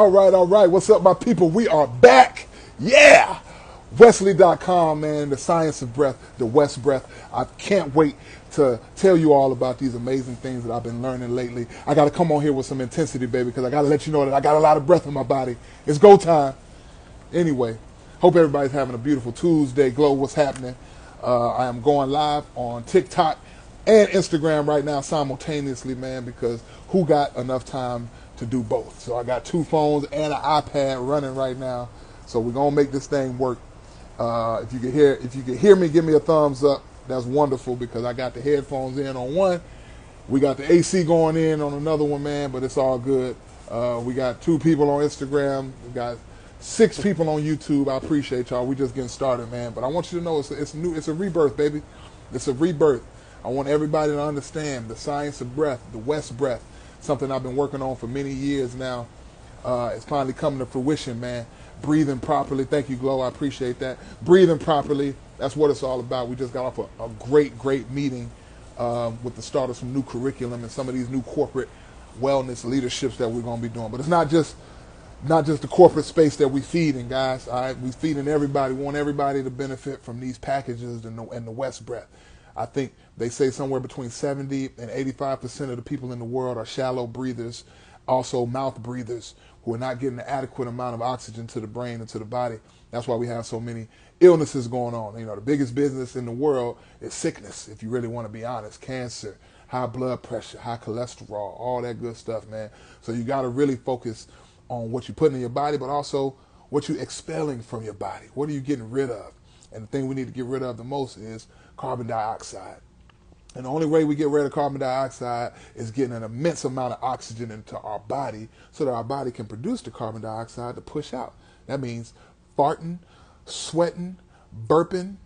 All right. What's up, my people? We are back. Yeah. Weslye.com, man. The science of breath, the Wes Breath. I can't wait to tell you all about these amazing things that I've been learning lately. I got to come on here with some intensity, baby, because I got to let you know that I got a lot of breath in my body. It's go time. Anyway, hope everybody's having a beautiful Tuesday. Glow, what's happening? I am going live on TikTok and Instagram right now simultaneously, man, because who got enough time to do both? So I got two phones and an iPad running right now. So we're gonna make this thing work. If you can hear me, give me a thumbs up. That's wonderful because I got the headphones in on one. We got the AC going in on another one, man, but it's all good. We got 2 people on Instagram. We got 6 people on YouTube. I appreciate y'all. We just getting started, man. But I want you to know it's new. It's a rebirth, baby. It's a rebirth. I want everybody to understand the science of breath, the Wes Breath, something I've been working on for many years now. It's finally coming to fruition, man. Breathing properly. Thank you, Glow. I appreciate that. Breathing properly. That's what it's all about. We just got off a great meeting with the start of some new curriculum and some of these new corporate wellness leaderships that we're going to be doing. But it's not just the corporate space that we feeding, guys. All right, we feeding everybody. We want everybody to benefit from these packages and the Wes Breath. I think they say somewhere between 70 and 85% of the people in the world are shallow breathers, also mouth breathers, who are not getting the adequate amount of oxygen to the brain and to the body. That's why we have so many illnesses going on. You know, the biggest business in the world is sickness, if you really want to be honest. Cancer, high blood pressure, high cholesterol, all that good stuff, man. So you got to really focus on what you're putting in your body, but also what you're expelling from your body. What are you getting rid of? And the thing we need to get rid of the most is carbon dioxide. And the only way we get rid of carbon dioxide is getting an immense amount of oxygen into our body so that our body can produce the carbon dioxide to push out. That means farting, sweating, burping,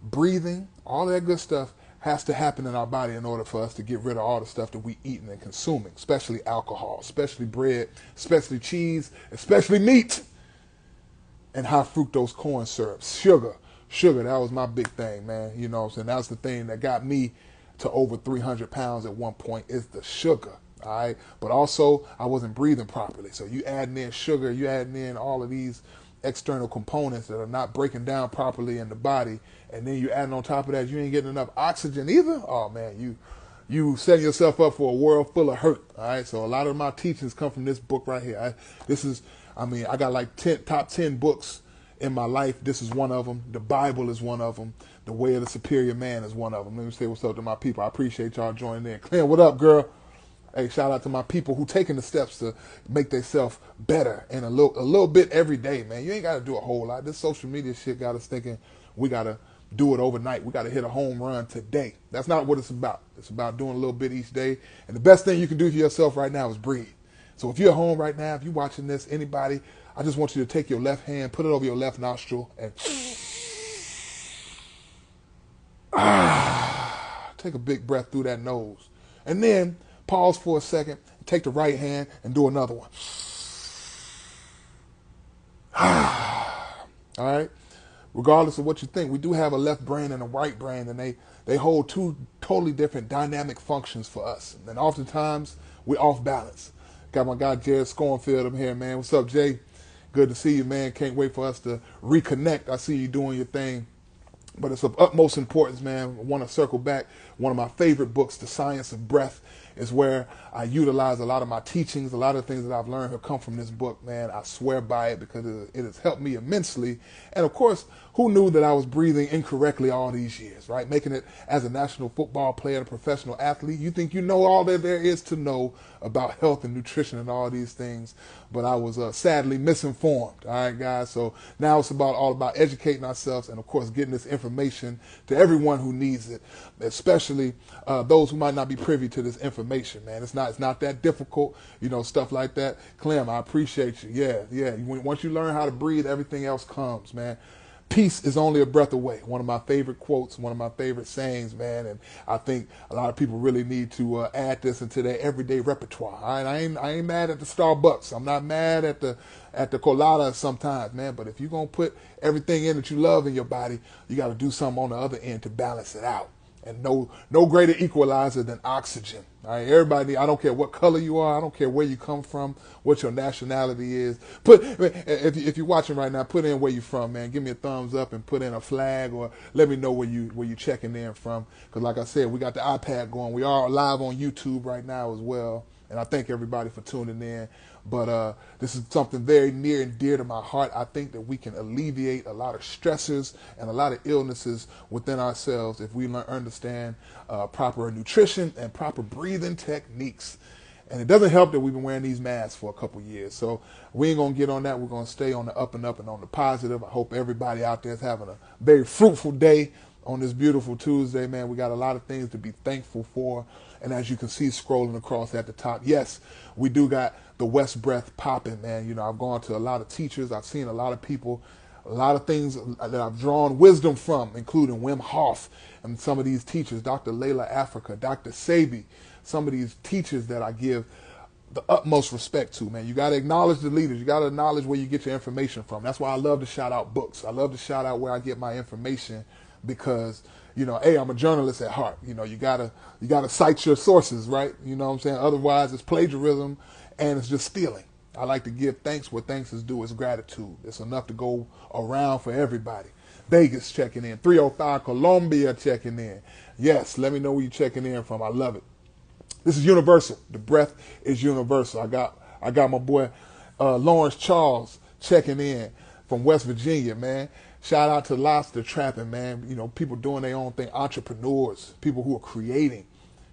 breathing, all that good stuff has to happen in our body in order for us to get rid of all the stuff that we eating and consuming, especially alcohol, especially bread, especially cheese, especially meat, and high fructose corn syrup, sugar, that was my big thing, man. You know what I'm saying? That was the thing that got me to over 300 pounds at one point, is the sugar, all right? But also, I wasn't breathing properly. So you adding in sugar, you adding in all of these external components that are not breaking down properly in the body, and then you adding on top of that, you ain't getting enough oxygen either. Oh, man, you setting yourself up for a world full of hurt, all right? So a lot of my teachings come from this book right here. I got like top 10 books in my life. This is one of them. The Bible is one of them. The Way of the Superior Man is one of them. Let me say what's up to my people. I appreciate y'all joining in. Claire, what up, girl? Hey, shout out to my people who taking the steps to make themselves better and a little bit every day, man. You ain't got to do a whole lot. This social media shit got us thinking we got to do it overnight. We got to hit a home run today. That's not what it's about. It's about doing a little bit each day. And the best thing you can do for yourself right now is breathe. So if you're at home right now, if you're watching this, anybody, I just want you to take your left hand, put it over your left nostril, and take a big breath through that nose. And then pause for a second, take the right hand and do another one. All right? Regardless of what you think, we do have a left brain and a right brain, and they hold 2 totally different dynamic functions for us. And oftentimes, we're off balance. Got my guy Jared Scornfield up here, man. What's up, Jay? Good to see you, man. Can't wait for us to reconnect. I see you doing your thing. But it's of utmost importance, man. I want to circle back. One of my favorite books, The Science of Breath, is where I utilize a lot of my teachings. A lot of things that I've learned have come from this book, man. I swear by it because it has helped me immensely. And of course, who knew that I was breathing incorrectly all these years, right? Making it as a national football player and a professional athlete. You think you know all that there is to know about health and nutrition and all these things. But I was sadly misinformed, all right, guys? So now it's all about educating ourselves and, of course, getting this information to everyone who needs it, especially those who might not be privy to this information, man. It's not that difficult, you know, stuff like that. Clem, I appreciate you. Yeah. Once you learn how to breathe, everything else comes, man. Peace is only a breath away. One of my favorite quotes, one of my favorite sayings, man. And I think a lot of people really need to add this into their everyday repertoire. All right? I ain't mad at the Starbucks. I'm not mad at the colada sometimes, man. But if you're going to put everything in that you love in your body, you got to do something on the other end to balance it out. And no greater equalizer than oxygen. All right, everybody. I don't care what color you are. I don't care where you come from, what your nationality is. If you're watching right now, put in where you're from, man. Give me a thumbs up and put in a flag, or let me know where you checking in from. Because like I said, we got the iPad going. We are live on YouTube right now as well. And I thank everybody for tuning in. But this is something very near and dear to my heart. I think that we can alleviate a lot of stressors and a lot of illnesses within ourselves if we understand proper nutrition and proper breathing techniques. And it doesn't help that we've been wearing these masks for a couple years. So we ain't going to get on that. We're going to stay on the up and up and on the positive. I hope everybody out there is having a very fruitful day on this beautiful Tuesday, man. We got a lot of things to be thankful for. And as you can see scrolling across at the top, yes, we do got the Wes Breath popping, man. You know, I've gone to a lot of teachers. I've seen a lot of people, a lot of things that I've drawn wisdom from, including Win Hof and some of these teachers, Dr. Layla Africa, Dr. Sabi, some of these teachers that I give the utmost respect to, man. You got to acknowledge the leaders. You got to acknowledge where you get your information from. That's why I love to shout out books. I love to shout out where I get my information because, you know, hey, I'm a journalist at heart. You know, you gotta cite your sources, right? You know what I'm saying? Otherwise, it's plagiarism and it's just stealing. I like to give thanks where thanks is due. It's gratitude. It's enough to go around for everybody. Vegas checking in. 305 Colombia checking in. Yes, let me know where you're checking in from. I love it. This is universal. The breath is universal. I got my boy Lawrence Charles checking in from West Virginia, man. Shout out to lobster trapping, man. You know, people doing their own thing, entrepreneurs, people who are creating,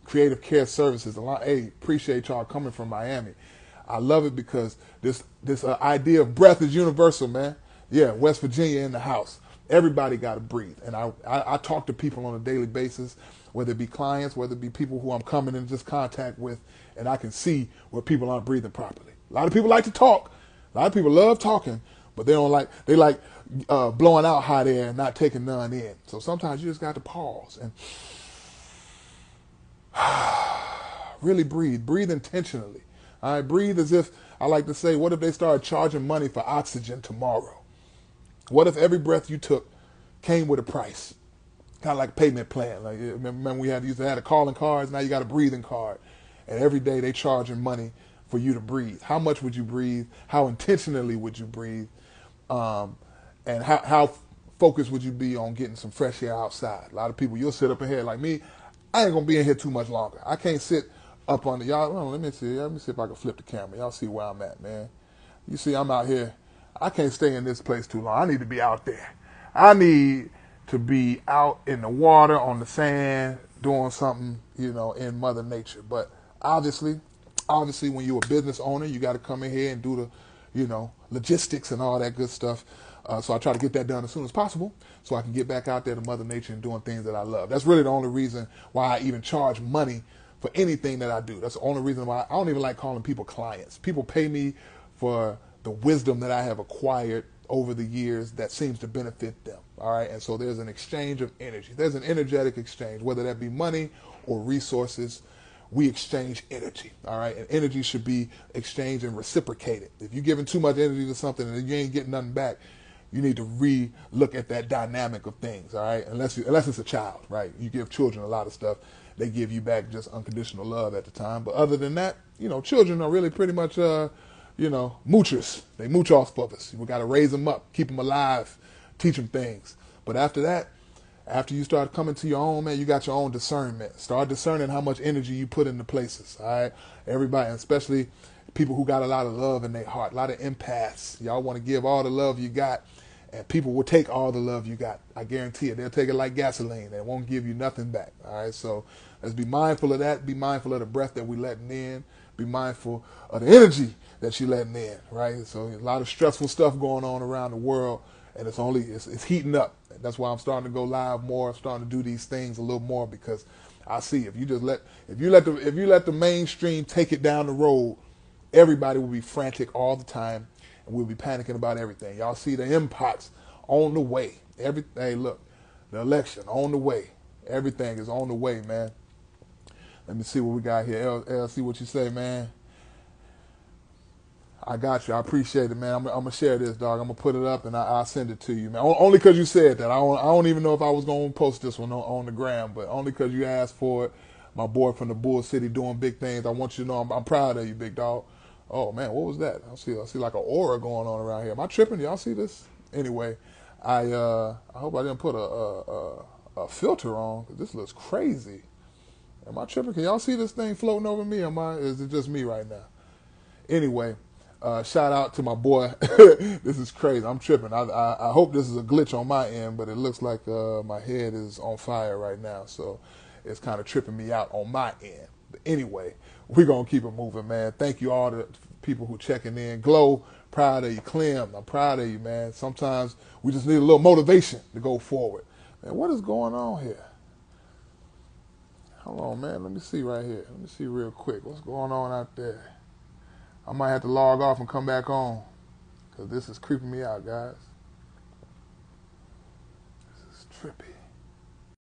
creative care services. Hey, appreciate y'all coming from Miami. I love it because this idea of breath is universal, man. Yeah, West Virginia in the house. Everybody got to breathe. And I talk to people on a daily basis, whether it be clients, whether it be people who I'm coming in just contact with, and I can see where people aren't breathing properly. A lot of people like to talk. A lot of people love talking, but they like blowing out hot air and not taking none in. So sometimes you just got to pause and really breathe. Breathe intentionally. All right, breathe as if, I like to say, what if they started charging money for oxygen tomorrow? What if every breath you took came with a price? Kind of like a payment plan. Like, remember we used to have a calling cards, now you got a breathing card. And every day they charging money for you to breathe. How much would you breathe? How intentionally would you breathe? And how focused would you be on getting some fresh air outside? A lot of people, you'll sit up in here like me, I ain't gonna be in here too much longer. I can't sit up under y'all. Well, let me see if I can flip the camera. Y'all see where I'm at, man. You see I'm out here. I can't stay in this place too long. I need to be out there. I need to be out in the water, on the sand, doing something, you know, in Mother Nature. But obviously when you're a business owner, you got to come in here and do the, you know, logistics and all that good stuff. So I try to get that done as soon as possible so I can get back out there to Mother Nature and doing things that I love. That's really the only reason why I even charge money for anything that I do. That's the only reason why I don't even like calling people clients. People pay me for the wisdom that I have acquired over the years that seems to benefit them. All right. And so there's an exchange of energy. There's an energetic exchange, whether that be money or resources. We exchange energy. All right. And energy should be exchanged and reciprocated. If you're giving too much energy to something and you ain't getting nothing back, you need to re-look at that dynamic of things. All right. Unless it's a child, right? You give children a lot of stuff. They give you back just unconditional love at the time. But other than that, you know, children are really pretty much, you know, moochers. They mooch off of us. We got to raise them up, keep them alive, teach them things. But after that, after you start coming to your own, man, you got your own discernment. Start discerning how much energy you put into places. All right. Everybody, especially people who got a lot of love in their heart, a lot of empaths. Y'all want to give all the love you got. And people will take all the love you got. I guarantee it. They'll take it like gasoline. They won't give you nothing back. All right. So let's be mindful of that. Be mindful of the breath that we letting in. Be mindful of the energy that you letting in. Right. So a lot of stressful stuff going on around the world, and it's heating up. That's why I'm starting to go live more. I'm starting to do these things a little more because I see if you let the mainstream take it down the road, everybody will be frantic all the time. And we'll be panicking about everything. Y'all see the impots on the way. Hey, look, the election on the way. Everything is on the way, man. Let me see what we got here. L, see what you say, man. I got you. I appreciate it, man. I'm gonna share this, dog. I'm gonna put it up and I'll send it to you, man. Only because you said that. I don't even know if I was gonna post this one on the gram, but only because you asked for it. My boy from the Bull City doing big things. I want you to know I'm proud of you, big dog. Oh man, what was that? I see like an aura going on around here. Am I tripping? Y'all see this? Anyway, I hope I didn't put a filter on, 'cause this looks crazy. Am I tripping? Can y'all see this thing floating over me? Is it just me right now? Anyway, shout out to my boy. This is crazy. I'm tripping. I hope this is a glitch on my end, but it looks like my head is on fire right now. So it's kind of tripping me out on my end. But anyway, we're going to keep it moving, man. Thank you all the people who checking in. Glow, proud of you. Clem, I'm proud of you, man. Sometimes we just need a little motivation to go forward. Man, what is going on here? Hold on, man. Let me see right here. Let me see real quick. What's going on out there? I might have to log off and come back on, because this is creeping me out, guys. This is trippy.